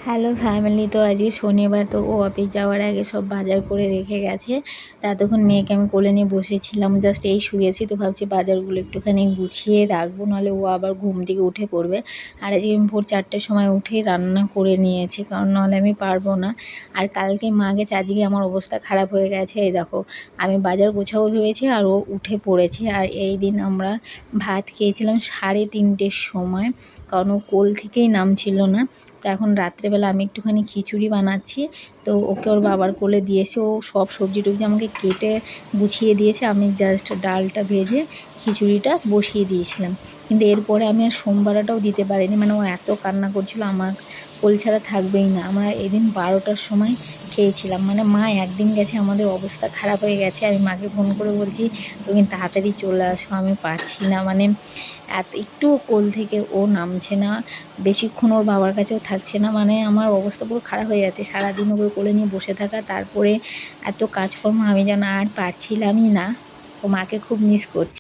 Hello family, তো আজকে শনিবার, তো ও অফিস যাওয়ার আগে সব বাজার করে রেখে গেছে। তা তখন মেয়েকে আমি কোলে নিয়ে বসেছিলাম, জাস্ট এই শুয়েছি, তো ভাবছি বাজারগুলো একটুখানি গুছিয়ে রাখবো, নাহলে ও আবার ঘুম থেকে উঠে পড়বে। আর আজকে আমি ভোর 4টের সময় উঠে রান্না করে নিয়েছি, কারণ নাহলে আমি পারবো না। আর কালকে মা গেছে, আজকে আমার অবস্থা খারাপ হয়ে গেছে। এই দেখো, আমি বাজার গোছাবো ভেবেছি আর ও উঠে পড়েছে। আর এই দিন আমরা ভাত খেয়েছিলাম 3:30-টের সময়, কারণ ও কোল থেকেই নামছিল না। তো এখন রাত্রেবেলা আমি একটুখানি খিচুড়ি বানাচ্ছি, তো ওকে ওর বাবার কোলে দিয়েছে। ও সব সবজি টবজি আমাকে কেটে গুছিয়ে দিয়েছে, আমি জাস্ট ডালটা ভেজে খিচুড়িটা বসিয়ে দিয়েছিলাম। কিন্তু এরপরে আমি আর সোমবারটাও দিতে পারিনি, মানে ও এত কান্না করছিল, আমার কোল ছাড়া থাকবেই না। আমরা এদিন 12টার সময় খেয়েছিলাম, মানে মা একদিন গেছে, আমাদের অবস্থা খারাপ হয়ে গেছে। আমি মাকে ফোন করে বলছি, তুমি তাড়াতাড়ি চলে আসো, আমি পারছি না, মানে একটু কোল থেকে ও নামছে না, বেশিক্ষণ ওর বাবার কাছেও থাকছে না। মানে আমার অবস্থা পুরো খারাপ হয়ে যাচ্ছে, সারাদিন ওকে কোলে নিয়ে বসে থাকা, তারপরে এত কাজকর্ম, আমি যেন আর পারছিলামই না। তো মাকে খুব মিস করছি।